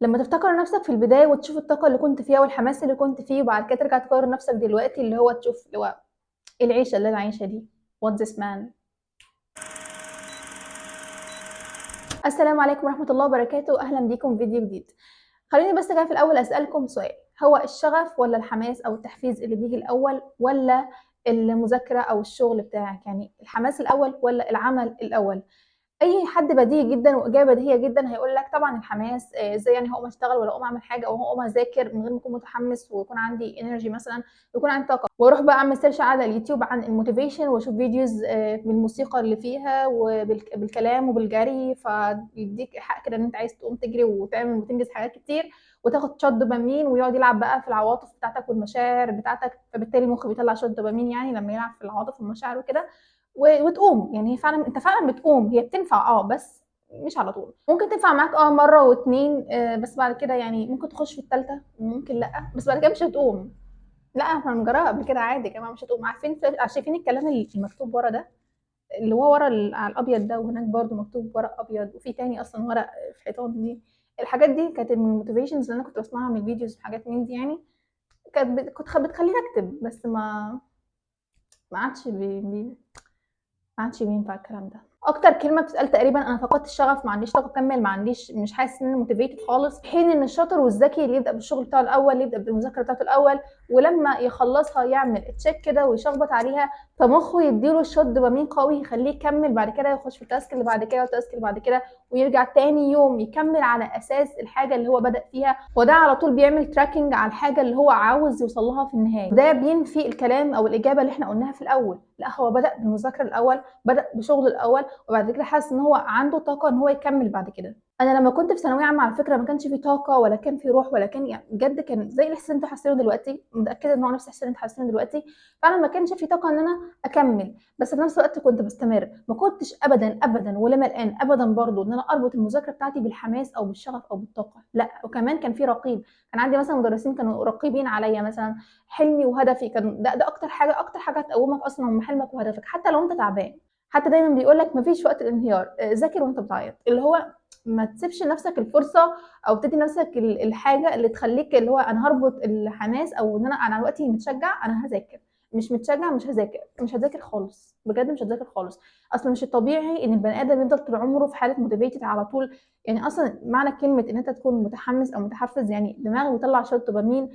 لمّا تفتكر نفْسك في البداية وتشوف الطاقة اللي كنت فيها والحماس اللي كنت فيه، وبعد كده ترجع تقارن نفْسك دلوقتي، اللي هو تشوف اللي هو إيه العيشة اللي أنا عايشها دي، what this man. السلام عليكم ورحمة الله وبركاته، أهلًا بيكم في فيديو جديد. خلّيني بس كده في الأول أسألكم سؤال، هو الشغف والّا الحماس أو التحفيز اللي بييجي الأول والّا المذاكرة أو الشغل بتاعك، يعني الحماس الأول والّا العمل الأول؟ أي حد بديهي جدًا وإجابة بديهية جدًا هيقول لك طبعًا الحماس، إزاي يعني هاقوم أشتغل والّا أقوم أعمل حاجة أو هاقوم أذاكر من غير ما أكون متحمس ويكون عندي energy مثلًا ويكون عندي طاقة، وأروح بقى أعمل search على اليوتيوب عن الmotivation وأشوف videos بالموسيقى اللي فيها بالكلام وبالجري، فيدّيك إيحاء كده إن أنت عايز تقوم تجري وتعمل وتنجز حاجات كتير وتاخد shot دوبامين ويقعد يلعب بقى في العواطف بتاعتك والمشاعر بتاعتك، فبالتالي المخ بيطلّع shot دوبامين يعني لمّا يلعب في العواطف والمشاعر وكده. وتقوم، يعني هي فعلًا أنت فعلًا بتقوم، هي بتنفع بس مش على طول، ممكن تنفع معاك مرّة و2 بس بعد كده يعني ممكن تخش في التالتة وممكن لأ، بس بعد كده مش هتقوم، لأ إحنا بنجربها قبل كده عادي يا جماعة مش هتقوم، عارفين شايفين الكلام المكتوب ورا ده، اللي هو ورا على الأبيض ده وهناك برضه مكتوب ورق أبيض وفي تاني أصلًا ورق في الحيطان دي، الحاجات دي كانت من الmotivations اللي أنا كنت باسمعها من الفيديوز وحاجات من دي يعني، كانت كنت بتخلّيني أكتب بس ما عادش ما عادش بينفع الكلام ده. أكتر كلمة بتتقال تقريبًا أنا فقدت الشغف، ما عنديش طاقة أكمّل، ما عنديش مش حاسس إن أنا motivated خالص، في حين إن الشاطر والذكي اللي يبدأ بالشغل بتاعه الأول، يبدأ بالمذاكرة بتاعته الأول، ولمّا يخلّصها يعمل check كده ويشخبط عليها، فمخه يدّي له shot دوبامين قوي يخلّيه يكمّل بعد كده يخش في الtask اللي بعد كده والtask اللي بعد كده، ويرجع تاني يوم يكمّل على أساس الحاجة اللي هو بدأ فيها، وده على طول بيعمل tracking على الحاجة اللي هو عاوز يوصل لها في النهاية، وده بينفي الكلام أو الإجابة اللي إحنا قُلناها في الأول، لأ هو بدأ بالمذاكرة الأول، بدأ بشغله الأول، وبعد كده حاسس إن هو عنده طاقة إن هو يكمّل بعد كده. أنا لمّا كنت في ثانوية عامة على فكرة ما كانش في طاقة ولا كان في روح ولا كان يعني بجد كان زي الإحساس اللي أنتم حاسينه دلوقتي، متأكدة إن هو نفس الإحساس اللي أنتم حاسينه دلوقتي، فعلًا ما كانش في طاقة إن أنا أكمّل، بس في نفس الوقت كنت باستمر، ما كنتش أبدًا، أبدًا ولما الآن أبدًا برضه إن أنا أربط المذاكرة بتاعتي بالحماس أو بالشغف أو بالطاقة، لأ، وكمان كان في رقيب، كان عندي مثلًا مدرسين كانوا رقيبين عليَّ مثلًا، حلمي وهدفي كان ده أكتر حاجة هتقوّمك أصلًا هم حلمك وهدفك، حتى لو أنت تعبان. حتى دايمًا بيقول لك ما فيش وقت للانهيار، ذاكر وأنت بتعيط، اللي هو ما تسيبش لنفسك الفرصة أو تدّي لنفسك الحاجة اللي تخلّيك اللي هو أنا هاربط الحماس أو إن أنا دلوقتي متشجّع أنا هاذاكر، مش متشجّع مش هاذاكر، مش هتذاكر خالص، بجد مش هتذاكر خالص، أصل مش الطبيعي إن البني آدم يفضل طول عمره في حالة motivated على طول، يعني أصلًا معنى كلمة إن أنت تكون متحمّس أو متحفّز يعني دماغه بيطلّع شوية دوبامين،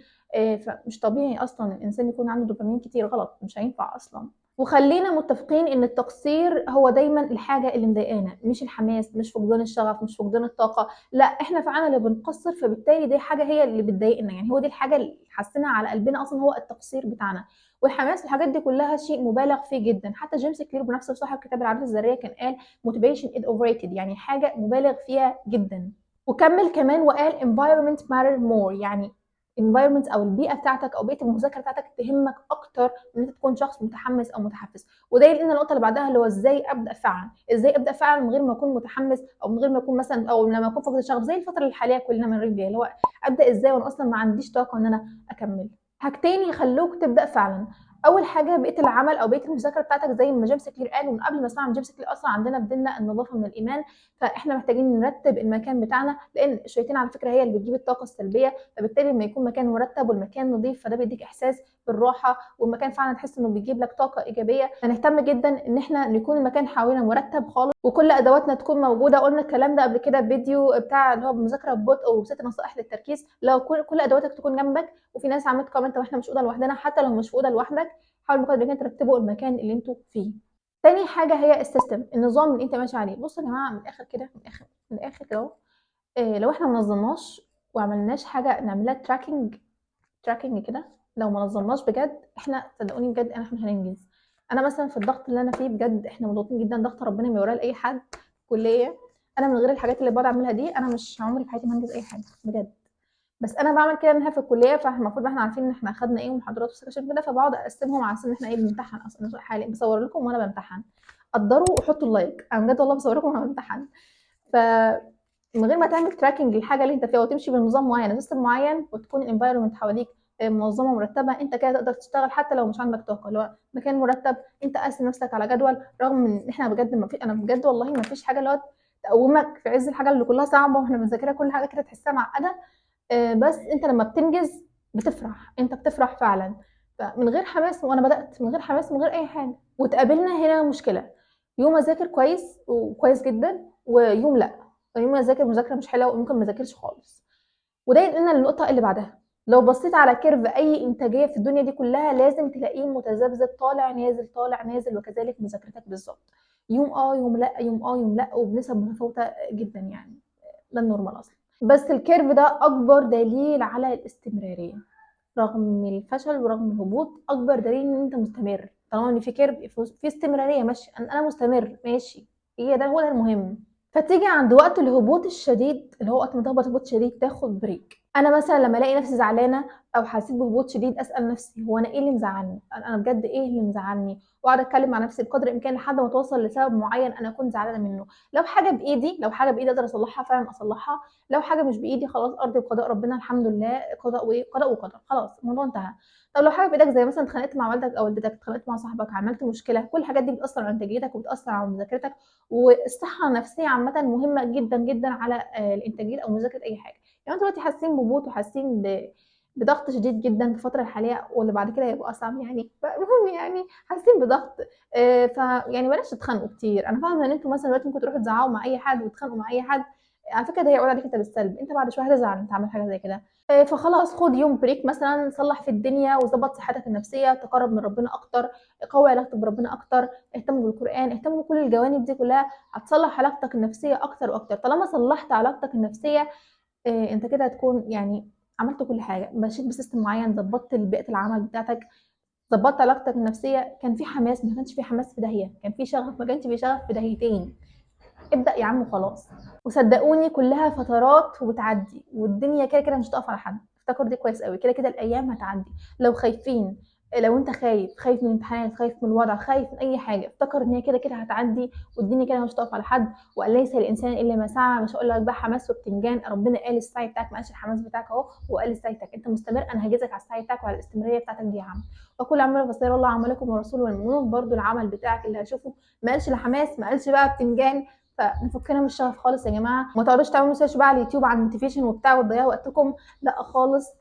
فمش طبيعي أصلًا الإنسان يكون عنده دوبامين كتير غلط، مش هينفع أصلًا. وخلّينا متفقين إن التقصير هو دايمًا الحاجة اللي مضايقانا، مش الحماس، مش فقدان الشغف، مش فقدان الطاقة، لأ إحنا فعلًا اللي بنقصّر، فبالتالي دي حاجة هي اللي بتضايقنا، يعني هو دي الحاجة اللي حاسّينها على قلبنا أصلًا هو التقصير بتاعنا، والحماس والحاجات دي كلّها شيء مُبالغ فيه جدًا، حتى جيمس كلير بنفسه صاحب كتاب العادات الذرية كان قال motivation is overrated يعني حاجة مُبالغ فيها جدًا، وكمّل كمان وقال environment matter more يعني environment أو البيئة بتاعتك أو بيئة المذاكرة بتاعتك تهمك أكتر إن أنت تكون شخص متحمس أو متحفز، وده ينقلنا النقطة اللي بعدها اللي هو إزاي أبدأ فعلًا، إزاي أبدأ فعلًا من غير ما أكون متحمس أو من غير ما أكون مثلًا أو لمّا أكون فاقد الشغف زي الفترة الحالية كلنا بنمر بيها، اللي هو أبدأ إزاي وأنا أصلًا ما عنديش طاقة إن أنا أكمل. حاجتين يخلّوك تبدأ فعلًا، أول حاجة بيئة العمل أو بيئة المذاكرة بتاعتك زي ما جيمس كلير قال، ومن قبل ما أسمعها من جيمس كلير أصلًا عندنا في ديننا النضافة من الإيمان، فإحنا محتاجين نرتّب المكان بتاعنا، لإن الشياطين على فكرة هي اللي بتجيب الطاقة السلبية، فبالتالي لمّا يكون مكان مرتب والمكان نضيف فده بيدّيك إحساس بالراحة، والمكان فعلًا تحس إنه بيجيب لك طاقة إيجابية، فنهتم جدًا إن إحنا يكون المكان حوالينا مرتب خالص، وكل أدواتنا تكون موجودة، قُلنا الكلام ده قبل كده في فيديو بتاع اللي هو المذاكرة ببطء و6 نصائح للتركيز، لو كل أدواتك تكون جنبك، وفي ناس عملت comment طب إحنا مش في أوضة لوحدنا، حتى لو مش في أوضة لوحدك حاولوا بقدر الإمكان ترتبوا المكان اللي أنتم فيه. تاني حاجة هي السيستم، النظام اللي أنت ماشي عليه، بُصّوا يا جماعة من الآخر كده، من الآخر كده أهو، لو إحنا ما نظمناش وعملناش حاجة نعملها tracking كده، لو ما نظمناش بجد إحنا صدقوني بجد إحنا مش هننجز. أنا مثلًا في الضغط اللي أنا فيه بجد إحنا مضغوطين جدًا ضغط ربنا ما يوريه لأي حد، كلية، أنا من غير الحاجات اللي باقعد أعملها دي أنا مش عمري في حياتي ما هانجز أي حاجة بجد. بس أنا باعمل كده إن إحنا في الكلية، فالمفروض بقى إحنا عارفين إن إحنا أخدنا إيه ومحاضرات وسكاشن كده، فباقعد أقسّمهم على أساس إن إحنا إيه بنمتحن أصلًا حاليًا باصور لكم وأنا بامتحن، قدّروا وحطوا اللايك، أنا بجد والله باصور لكم وأنا بامتحن. من غير ما تعمل tracking للحاجة اللي أنت فيها وتمشي بنظام معين وsystem معين وتكون الenvironment حواليك منظمة ومرتبة، أنت كده تقدر تشتغل حتى لو مش عندك طاقة، اللي هو مكان مرتب، أنت قاسم نفسك على جدول، رغم إن إحنا بجد ما في أنا بجد والله ما فيش حاجة اللي هو تقومك في عز الحاجه اللي كلها صعبه واحنا بنذاكرها، كل حاجه كده تحسها معقده. بس انت لما بتنجز بتفرح، انت بتفرح فعلا. فمن غير حماس، وانا بدات من غير حماس من غير اي حاجه، وتقابلنا هنا مشكله: يوم اذاكر كويس وكويس جدا، ويوم لا. يوم اذاكر مذاكره مش حلوه وممكن ما اذاكرش خالص. وده ينقلنا للنقطه اللي بعدها: لو بصيت على كيرف اي انتاجيه في الدنيا دي كلها لازم تلاقيه متذبذب، طالع نازل طالع نازل، وكذلك مذاكرتك بالظبط. يوم يوم لا، يوم يوم لا، وبنسب متفاوته جدا يعني. ده النورمال اصلا. بس الكيرف ده اكبر دليل على الاستمراريه. رغم الفشل ورغم الهبوط، اكبر دليل ان انت مستمر. طالما ان في كيرف في استمراريه، ماشي، انا مستمر ماشي. هو ده المهم. فتيجي عند وقت الهبوط الشديد، اللي هو وقت ما تهبط هبوط شديد، تاخد بريك. انا مثلا لما الاقي نفسي زعلانه او حسيت بهبوط شديد، اسال نفسي: هو انا ايه اللي مزعلني؟ انا بجد ايه اللي مزعلني؟ واقعد اتكلم مع نفسي بقدر الامكان لحد ما توصل لسبب معين انا كنت زعلانه منه. لو حاجه بايدي اقدر اصلحها فعلا اصلحها. لو حاجه مش بايدي خلاص ارضي بقضاء ربنا، الحمد لله، قضاء وايه، قضاء وقدر، خلاص الموضوع انتهى. طب لو حاجه بايدك، زي مثلا اتخانقت مع والدك او والدتك، اتخانقت مع صاحبك، عملت مشكله، كل الحاجات دي بتاثر على انتاجيتك وبتاثر على مذاكرتك. والصحه النفسيه عامه مهمه جدا جدا على الانتاجيه او مذاكره اي حاجه. يعني انتوا دلوقتي حاسين بهبوط وحاسين بضغط شديد جدا في الفتره الحاليه، واللي بعد كده هيبقى اصعب يعني. المهم يعني حاسين بضغط. فيعني بلاش تتخانقوا كتير. انا فاهمه ان انتوا مثلا دلوقتي ممكن تروحوا تزعقوا مع اي حد وتتخانقوا مع اي حد. على فكره ده هيعود عليك انت بالسلب، انت بعد شويه هتزعل انت عامل حاجه زي كده. فخلاص خد يوم بريك مثلا، صلح في الدنيا وظبط صحتك النفسيه، تقرب من ربنا اكتر، قوي علاقتك بربنا اكتر، اهتم بالقران، اهتم بكل الجوانب دي كلها. هتصلح علاقتك النفسيه اكتر واكتر. طالما صلحت علاقتك النفسيه، انت كده هتكون يعني عملت كل حاجه، مشيت بسيستم معين، ظبطت بيئه العمل بتاعتك، ظبطت علاقتك النفسيه. كان في حماس، ما كانش في حماس في داهيه، كان في شغف، ما كانش في شغف في داهيتين. ابدأ يا عم وخلاص. وصدقوني كلها فترات وبتعدي، والدنيا كده كده مش هتقف على حد. افتكر دي كويس قوي، كده كده الايام هتعدي. لو خايفين، لو انت خايف من الامتحانات، خايف من الوضع، خايف من اي حاجه، افتكر ان هي كده كده هتعدي، والدنيا كده مش هتقف على حد. وقال ليس الانسان الا ما سعى. مش هقول لك بقى حماس وبتنجان، ربنا قال السعي بتاعك، ما قالش الحماس بتاعك اهو، وقال السعي بتاعك انت مستمر. انا هجازك على السعي بتاعك وعلى الاستمراريه بتاعتك دي يا عم. وكل عمل بصير الله عملكم ورسوله والمؤمنون. برضو العمل بتاعك اللي هشوفه، ما قالش الحماس، ما قالش بقى بتنجان. فنفكنا من الشغف خالص يا جماعه. ما تقعدوش تعملوا سيرش بقى على اليوتيوب عن الموتيفيشن وبتاع وتضيعوا وقتكم، لا خالص.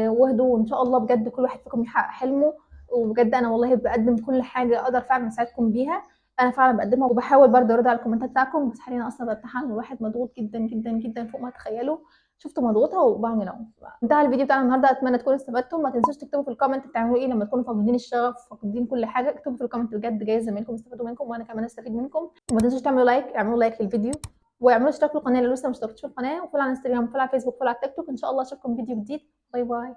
واهدوا، وان شاء الله بجد كل واحد فيكم يحقق حلمه. وبجد انا والله بقدم كل حاجه اقدر فعلا اساعدكم بيها. انا فعلا بقدمها، وبحاول برضه ارد على الكومنتات بتاعكم. بس حاليا اصلا بمتحن الواحد مضغوط جدا جدا جدا فوق ما تتخيلوا. شفتوا مضغوطه وبعمل اهو. انتهى الفيديو بتاعنا النهارده، اتمنى تكونوا استفدتوا. ما تنسوش تكتبوا في الكومنت بتعملوا ايه لما تكونوا فاقدين الشغف، فاقدين كل حاجه. اكتبوا في الكومنت، بجد جايز زمايلكم يستفادوا منكم وانا كمان استفيد منكم. وما تنسوش تعملوا لايك، اعملوا لايك للفيديو، واعملوا اشتراك للقناه اللي لسه ما اشتركتش في القناه، وفولو على انستجرام، وفولو على فيسبوك، وفولو على تيك توك. ان شاء الله اشوفكم فيديو جديد. باي باي.